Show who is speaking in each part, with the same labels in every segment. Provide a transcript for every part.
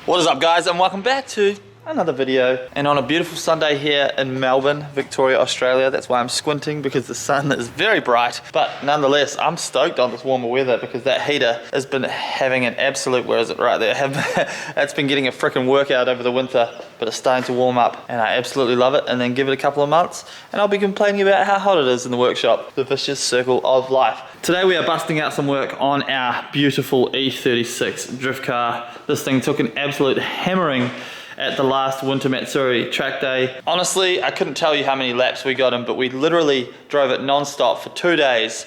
Speaker 1: What is up, guys, and welcome back to another video. And on a beautiful Sunday here in Melbourne, Victoria, Australia. That's why I'm squinting, because the sun is very bright, but nonetheless I'm stoked on this warmer weather because that heater has been having an absolute, where is it, right there, it's been getting a freaking workout over the winter, but it's starting to warm up and I absolutely love it. And then give it a couple of months and I'll be complaining about how hot it is in the workshop. The vicious circle of life. Today we are busting out some work on our beautiful E36 drift car. This thing took an absolute hammering at the last Winter Matsuri track day. Honestly, I couldn't tell you how many laps we got in, but we literally drove it non-stop for 2 days,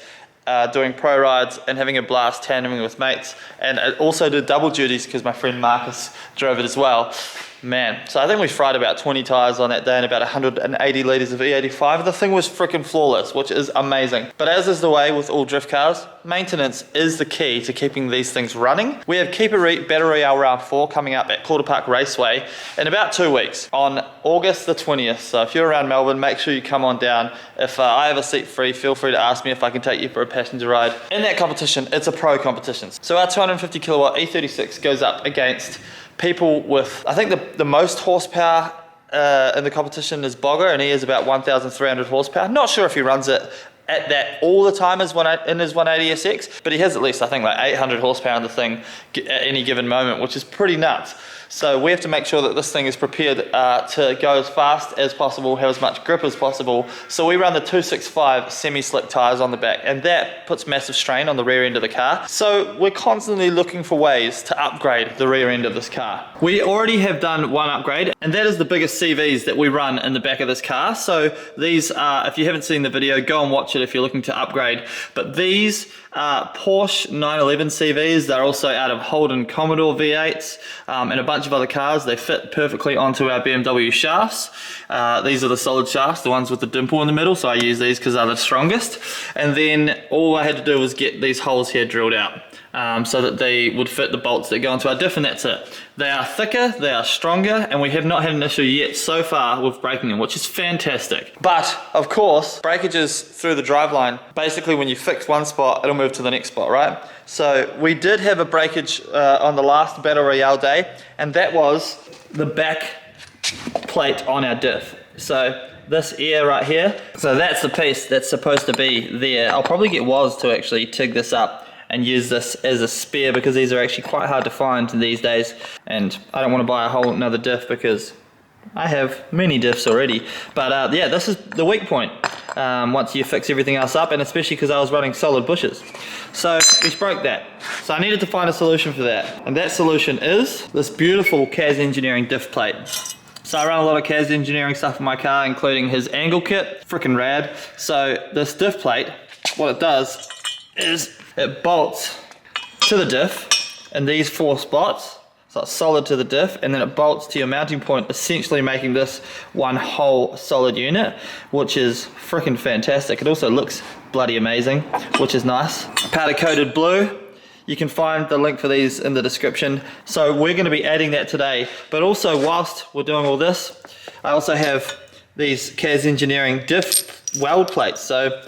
Speaker 1: doing pro rides and having a blast tandeming with mates. And it also did double duties because my friend Marcus drove it as well. Man, so I think we fried about 20 tyres on that day and about 180 litres of E85. The thing was freaking flawless, which is amazing. But as is the way with all drift cars, maintenance is the key to keeping these things running. We have Keep It Battle Royale Round 4 coming up at Quarter Park Raceway in about 2 weeks on August the 20th. So if you're around Melbourne, make sure you come on down. If I have a seat free, feel free to ask me if I can take you for a passenger ride. In that competition, it's a pro competition. So our 250 kilowatt E36 goes up against people with, I think the most horsepower in the competition is Bogger, and he is about 1,300 horsepower. Not sure if he runs it at that all the time in his 180SX, but he has at least, I think, like 800 horsepower in the thing at any given moment, which is pretty nuts. So we have to make sure that this thing is prepared to go as fast as possible, have as much grip as possible. So we run the 265 semi-slick tires on the back, and that puts massive strain on the rear end of the car. So we're constantly looking for ways to upgrade the rear end of this car. We already have done one upgrade, and that is the biggest CVs that we run in the back of this car. So these are, if you haven't seen the video, go and watch it if you're looking to upgrade. But these are Porsche 911 CVs. They're also out of Holden Commodore V8s and a bunch of other cars. They fit perfectly onto our BMW shafts. These are the solid shafts, the ones with the dimple in the middle, so I use these because they're the strongest. And then all I had to do was get these holes here drilled out so that they would fit the bolts that go into our diff, and that's it. They are thicker, they are stronger, and we have not had an issue yet so far with breaking them, which is fantastic. But of course, breakages through the driveline, basically when you fix one spot, it'll move to the next spot, right? So we did have a breakage on the last Battle Royale day, and that was the back plate on our diff. So this ear right here, so that's the piece that's supposed to be there. I'll probably get Woz to actually TIG this up and use this as a spare, because these are actually quite hard to find these days, and I don't want to buy a whole another diff because I have many diffs already. But yeah, this is the weak point once you fix everything else up, and especially because I was running solid bushes. So we broke that. So I needed to find a solution for that, and that solution is this beautiful Kaz Engineering diff plate. So I run a lot of Kaz Engineering stuff in my car, including his angle kit, freaking rad. So this diff plate, what it does is it bolts to the diff in these 4 spots, so it's solid to the diff, and then it bolts to your mounting point, essentially making this one whole solid unit, which is freaking fantastic. It also looks bloody amazing, which is nice. Powder coated blue. You can find the link for these in the description. So we're going to be adding that today. But also, whilst we're doing all this, I also have these Kaz Engineering diff weld plates. So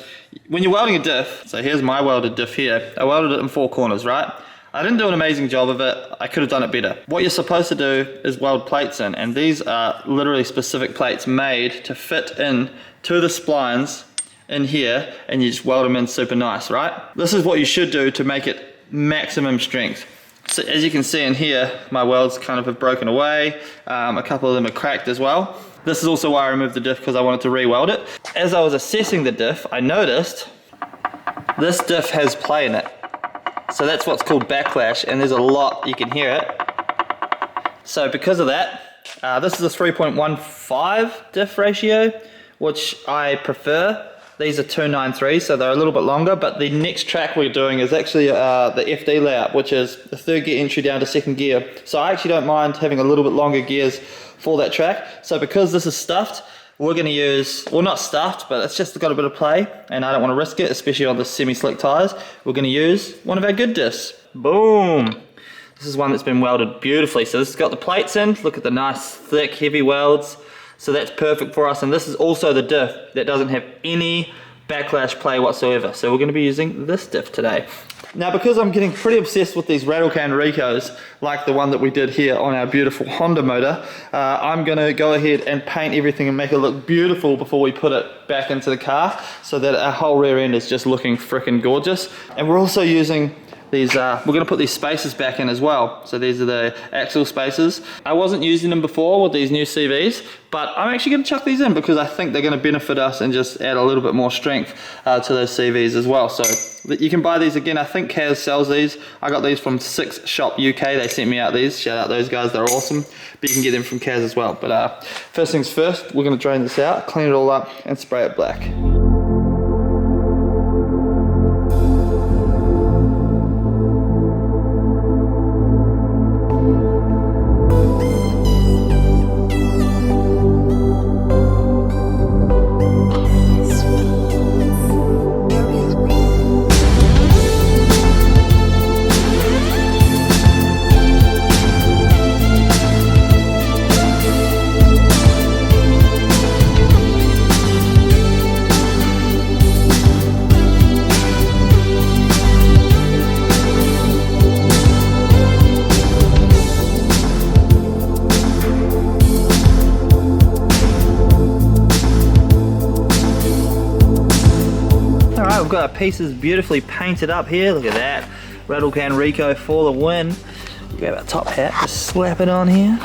Speaker 1: when you're welding a diff, so here's my welded diff here. I welded it in 4 corners, right? I didn't do an amazing job of it. I could have done it better. What you're supposed to do is weld plates in, and these are literally specific plates made to fit in to the splines in here, and you just weld them in super nice, right? This is what you should do to make it maximum strength. So as you can see in here, my welds kind of have broken away. A couple of them are cracked as well. This is also why I removed the diff, because I wanted to re-weld it. As I was assessing the diff, I noticed this diff has play in it. So that's what's called backlash, and there's a lot, you can hear it. So because of that, this is a 3.15 diff ratio, which I prefer. These are 293, so they're a little bit longer, but the next track we're doing is actually the FD layout, which is the 3rd gear entry down to 2nd gear. So I actually don't mind having a little bit longer gears for that track. So because this is stuffed, we're going to use, well, not stuffed, but it's just got a bit of play, and I don't want to risk it, especially on the semi-slick tires. We're going to use one of our good diffs. Boom! This is one that's been welded beautifully. So this has got the plates in. Look at the nice, thick, heavy welds. So that's perfect for us, and this is also the diff that doesn't have any backlash play whatsoever. So we're going to be using this diff today. Now, because I'm getting pretty obsessed with these rattle can recos, like the one that we did here on our beautiful Honda motor, I'm gonna go ahead and paint everything and make it look beautiful before we put it back into the car, so that our whole rear end is just looking freaking gorgeous. And we're also using these, we're gonna put these spacers back in as well. So these are the axle spacers. I wasn't using them before with these new CVs, but I'm actually gonna chuck these in because I think they're gonna benefit us and just add a little bit more strength to those CVs as well. So you can buy these again. I think Kaz sells these. I got these from 6 Shop UK. They sent me out these. Shout out those guys, they're awesome. But you can get them from Kaz as well. But first things first, we're gonna drain this out, clean it all up, and spray it black. We've got our pieces beautifully painted up here. Look at that. Rattle can Rico for the win. Grab our top hat, just slap it on here.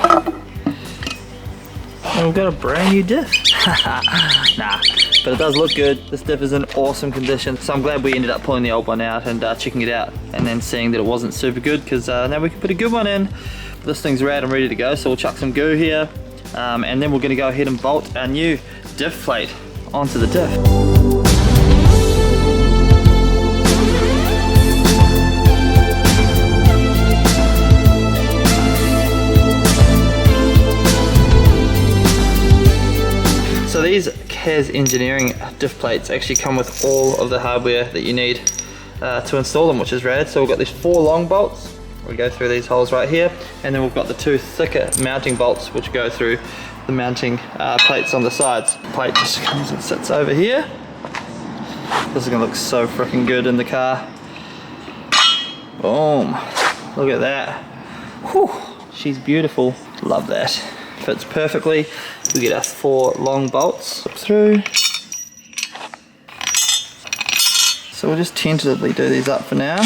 Speaker 1: And we've got a brand new diff. Nah, but it does look good. This diff is in awesome condition. So I'm glad we ended up pulling the old one out and checking it out. And then seeing that it wasn't super good, because now we can put a good one in. This thing's rad and ready to go. So we'll chuck some goo here. And then we're gonna go ahead and bolt our new diff plate onto the diff. So these Kaz Engineering diff plates actually come with all of the hardware that you need to install them, which is rad. So we've got these 4 long bolts. We go through these holes right here, and then we've got the 2 thicker mounting bolts which go through the mounting plates on the sides. The plate just comes and sits over here. This is gonna look so freaking good in the car. Boom! Look at that. Whew, she's beautiful. Love that. Fits perfectly. We get our 4 long bolts through. So we'll just tentatively do these up for now.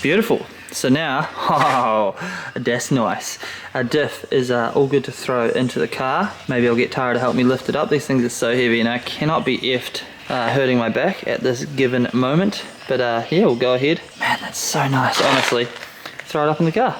Speaker 1: Beautiful. So now, oh, that's nice. Our diff is all good to throw into the car. Maybe I'll get Tara to help me lift it up. These things are so heavy and I cannot be effed hurting my back at this given moment. But yeah, we'll go ahead. Man, that's so nice, honestly. Throw it up in the car.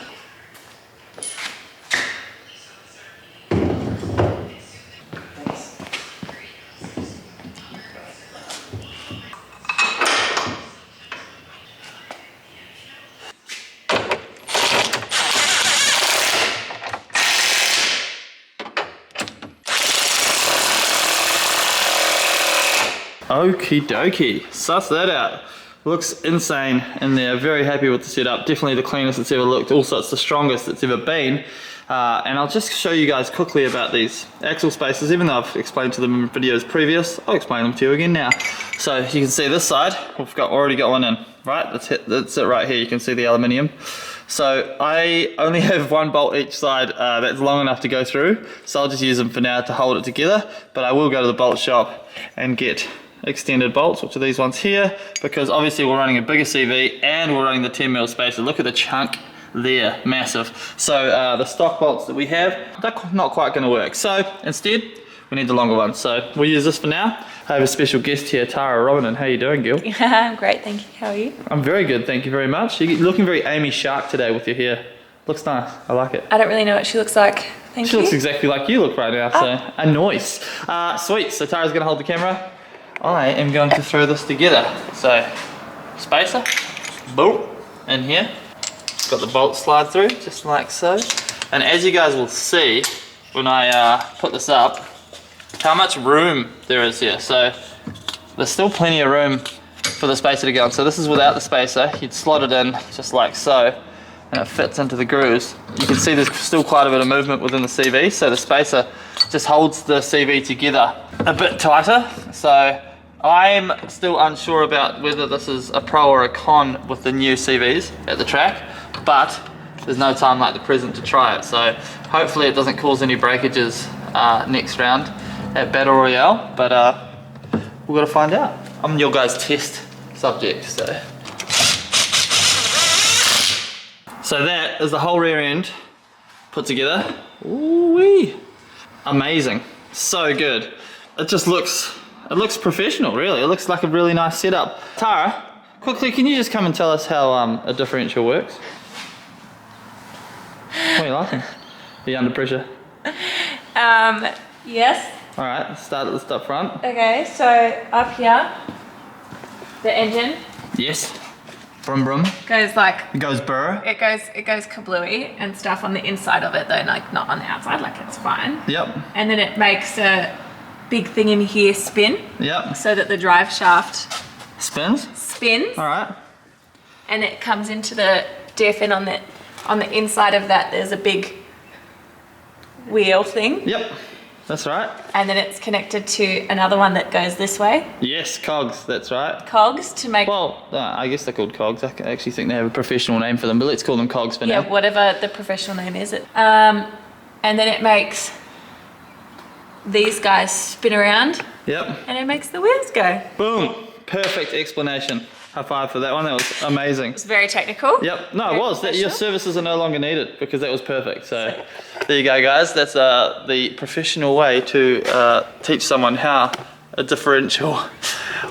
Speaker 1: Okie dokie, suss that out. Looks insane in there, very happy with the setup. Definitely the cleanest it's ever looked, also it's the strongest it's ever been. And I'll just show you guys quickly about these axle spacers. Even though I've explained to them in videos previous, I'll explain them to you again now. So you can see this side, we've already got one in, right? That's it right here, you can see the aluminium. So I only have 1 bolt each side that's long enough to go through, so I'll just use them for now to hold it together, but I will go to the bolt shop and get extended bolts, which are these ones here, because obviously we're running a bigger CV and we're running the 10mm spacer. Look at the chunk there, massive. So the stock bolts that we have, they're not quite going to work. So instead, we need the longer ones. So we'll use this for now. I have a special guest here, Tara Robin. How you doing, Gil?
Speaker 2: I'm great, thank you. How are you?
Speaker 1: I'm very good, thank you very much. You're looking very Amy Shark today with your hair. Looks nice, I like it.
Speaker 2: I don't really know what she looks like. Thank you.
Speaker 1: She looks exactly like you look right now, so a noise. Sweet, so Tara's going to hold the camera. I am going to throw this together. So, spacer, boom, in here. Got the bolt slide through, just like so. And as you guys will see, when I put this up, how much room there is here. So, there's still plenty of room for the spacer to go on. So this is without the spacer. You'd slot it in, just like so, and it fits into the grooves. You can see there's still quite a bit of movement within the CV, so the spacer just holds the CV together a bit tighter. So I'm still unsure about whether this is a pro or a con with the new CVs at the track, but there's no time like the present to try it. So hopefully it doesn't cause any breakages next round at Battle Royale, but we've got to find out. I'm your guys' test subject, so. So that is the whole rear end put together. Ooh-wee. Amazing, so good. It just looks, it looks professional, really. It looks like a really nice setup. Tara, quickly, can you just come and tell us how a differential works? What are you laughing? Are you under pressure?
Speaker 2: Yes.
Speaker 1: All right, let's start at the up front.
Speaker 2: Okay, so up here, the engine
Speaker 1: Yes. Brum brum.
Speaker 2: goes like,
Speaker 1: It goes burr.
Speaker 2: it goes kablooey and stuff on the inside of it though, like not on the outside, like it's fine.
Speaker 1: Yep.
Speaker 2: And then it makes a big thing in here spin,
Speaker 1: Yep.
Speaker 2: so that the drive shaft
Speaker 1: Spins.
Speaker 2: spins,
Speaker 1: All right.
Speaker 2: and it comes into the diff, and on the inside of that there's a big wheel thing.
Speaker 1: Yep. That's right.
Speaker 2: And then it's connected to another one that goes this way.
Speaker 1: Yes, cogs. That's right.
Speaker 2: Cogs to make,
Speaker 1: Well, I guess they're called cogs. I actually think they have a professional name for them, but let's call them cogs for
Speaker 2: yeah,
Speaker 1: now.
Speaker 2: whatever the professional name is. And then it makes these guys spin around,
Speaker 1: Yep.
Speaker 2: and it makes the wheels go.
Speaker 1: Boom. Perfect explanation. High five for that one. That was amazing.
Speaker 2: It's very technical.
Speaker 1: Yep. No, it
Speaker 2: Very
Speaker 1: was. That your
Speaker 2: professional.
Speaker 1: services are no longer needed because that was perfect. So there you go, guys. That's the professional way to teach someone how a differential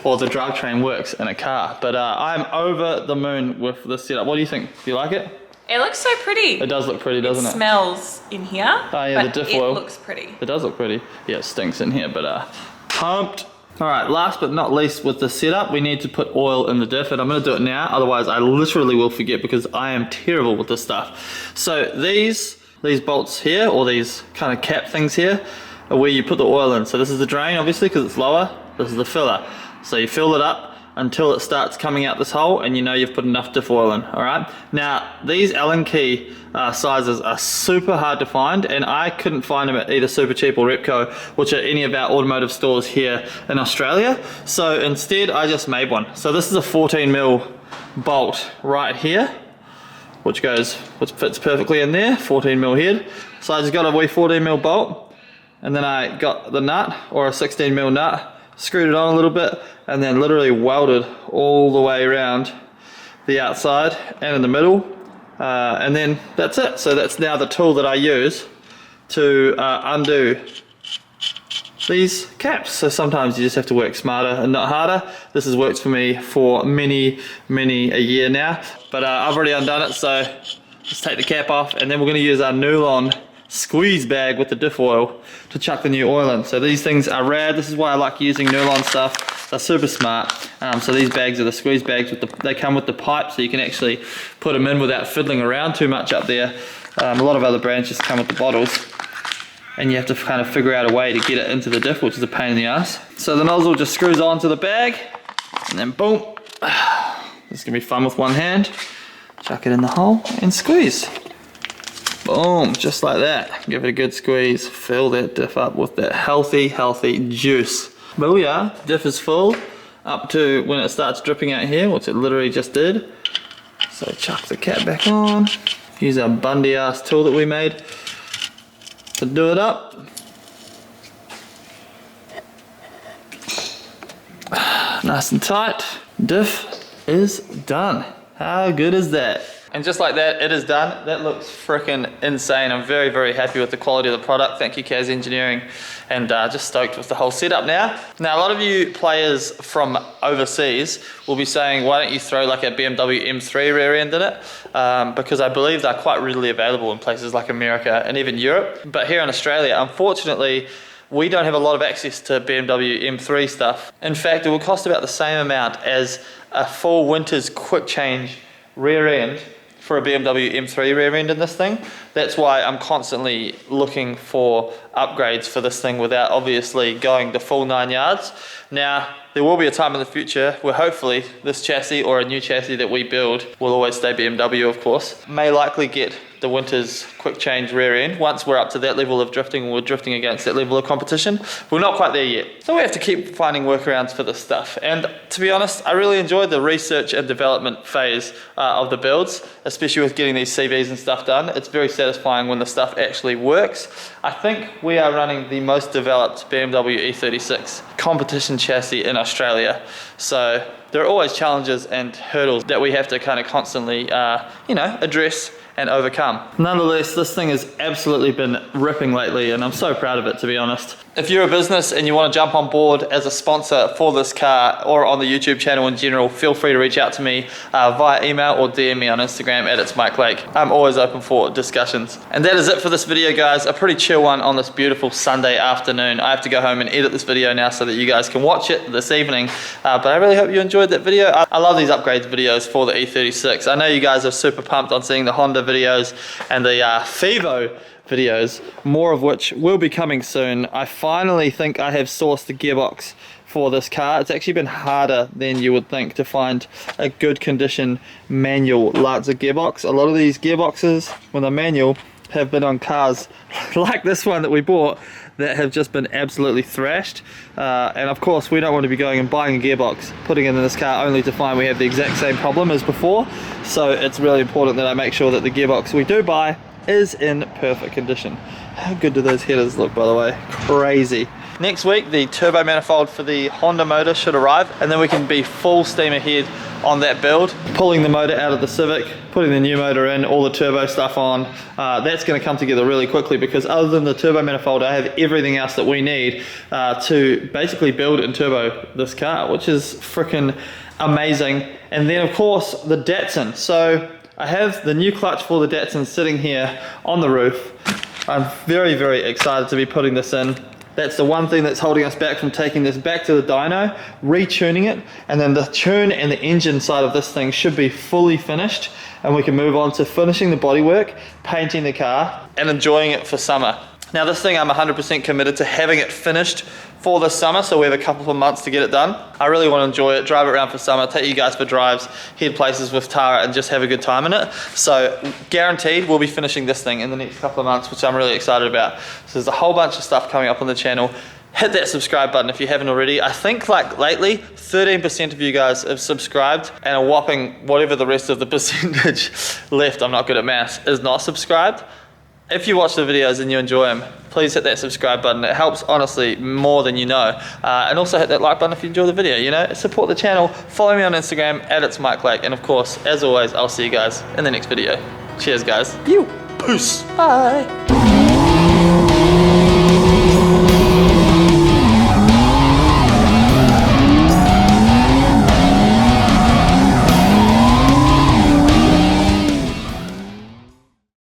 Speaker 1: or the drivetrain works in a car. But I'm over the moon with this setup. What do you think? Do you like it?
Speaker 2: It looks so pretty.
Speaker 1: It does look pretty, doesn't it?
Speaker 2: Smells in here.
Speaker 1: Oh, yeah,
Speaker 2: but
Speaker 1: the diff
Speaker 2: it
Speaker 1: oil.
Speaker 2: looks pretty.
Speaker 1: It does look pretty. Yeah, it stinks in here, but pumped. All right, last but not least with the setup, we need to put oil in the diff, and I'm gonna do it now, otherwise I literally will forget because I am terrible with this stuff. So these bolts here, or these kind of cap things here, are where you put the oil in. So this is the drain, obviously, because it's lower. This is the filler. So you fill it up until it starts coming out this hole, and you know you've put enough diff oil in, all right? Now, these Allen key sizes are super hard to find, and I couldn't find them at either Super Cheap or Repco, which are any of our automotive stores here in Australia. So instead, I just made one. So this is a 14mm bolt right here, which fits perfectly in there, 14mm head. So I just got a wee 14mm bolt, and then I got the nut, or a 16mm nut, screwed it on a little bit, and then literally welded all the way around the outside and in the middle, and then that's it. So that's now the tool that I use to undo these caps. So sometimes you just have to work smarter and not harder. This has worked for me for many a year now, but I've already undone it. So let's take the cap off, and then we're going to use our nylon squeeze bag with the diff oil to chuck the new oil in. So these things are rad. This is why I like using nylon stuff. They're super smart. So these bags are the squeeze bags. They come with the pipe, so you can actually put them in without fiddling around too much up there. A lot of other brands just come with the bottles, and you have to kind of figure out a way to get it into the diff, which is a pain in the ass. So the nozzle just screws onto the bag, and then boom. This is gonna be fun with one hand. Chuck it in the hole and squeeze. Boom, just like that. Give it a good squeeze. Fill that diff up with that healthy juice. Booyah, diff is full up to when it starts dripping out here, which it literally just did. So chuck the cap back on. Use our Bundy ass tool that we made to do it up. Nice and tight. Diff is done. How good is that? And just like that, it is done. That looks freaking insane. I'm very happy with the quality of the product. Thank you, Kaz Engineering. And just stoked with the whole setup now. Now, a lot of you players from overseas will be saying, why don't you throw like a BMW M3 rear end in it? Because I believe they're quite readily available in places like America and even Europe. But here in Australia, unfortunately, we don't have a lot of access to BMW M3 stuff. In fact, it will cost about the same amount as a full winter's quick change rear end for a BMW M3 rear end in this thing. That's why I'm constantly looking for upgrades for this thing without obviously going the full 9 yards. Now, there will be a time in the future where hopefully this chassis or a new chassis that we build will always stay BMW, of course, may likely get the winter's quick change rear end. Once we're up to that level of drifting, we're drifting against that level of competition. We're not quite there yet. So we have to keep finding workarounds for this stuff. And to be honest, I really enjoyed the research and development phase of the builds, especially with getting these CVs and stuff done. It's very satisfying when the stuff actually works. I think we are running the most developed BMW E36 competition chassis in Australia. So there are always challenges and hurdles that we have to kind of constantly, address and overcome. Nonetheless, this thing has absolutely been ripping lately, and I'm so proud of it, to be honest. If you're a business and you want to jump on board as a sponsor for this car or on the YouTube channel in general, feel free to reach out to me via email or DM me on Instagram at It's Mike Lake. I'm always open for discussions. And that is it for this video, guys. A pretty chill one on this beautiful Sunday afternoon. I have to go home and edit this video now so that you guys can watch it this evening. But I really hope you enjoyed that video. I love these upgrades videos for the E36. I know you guys are super pumped on seeing the Honda videos and the Fivo videos, more of which will be coming soon. I finally think I have sourced the gearbox for this car. It's actually been harder than you would think to find a good condition manual Lanza gearbox. A lot of these gearboxes, when they're manual, have been on cars like this one that we bought that have just been absolutely thrashed. And of course we don't want to be going and buying a gearbox, putting it in this car only to find we have the exact same problem as before. So it's really important that I make sure that the gearbox we do buy is in perfect condition. How good do those headers look, by the way? Crazy. Next week the turbo manifold for the Honda motor should arrive, and then we can be full steam ahead on that build, pulling the motor out of the Civic, putting the new motor in, all the turbo stuff on. That's going to come together really quickly, because other than the turbo manifold I have everything else that we need to basically build and turbo this car, which is freaking amazing. And then of course the Datsun. So I have the new clutch for the Datsun sitting here on the roof. I'm very, very excited to be putting this in. That's the one thing that's holding us back from taking this back to the dyno, retuning it, and then the tune and the engine side of this thing should be fully finished, and we can move on to finishing the bodywork, painting the car, and enjoying it for summer. Now this thing I'm 100% committed to having it finished for this summer, so we have a couple of months to get it done. I really want to enjoy it, drive it around for summer, take you guys for drives, head places with Tara, and just have a good time in it. So guaranteed we'll be finishing this thing in the next couple of months, which I'm really excited about. So there's a whole bunch of stuff coming up on the channel. Hit that subscribe button if you haven't already. I think like lately 13% of you guys have subscribed, and a whopping whatever the rest of the percentage left, I'm not good at maths, is not subscribed. If you watch the videos and you enjoy them, please hit that subscribe button. It helps, honestly, more than you know. And also hit that like button if you enjoy the video, support the channel. Follow me on Instagram at It's Mike Lake. And of course, as always, I'll see you guys in the next video. Cheers, guys. Peace. Bye.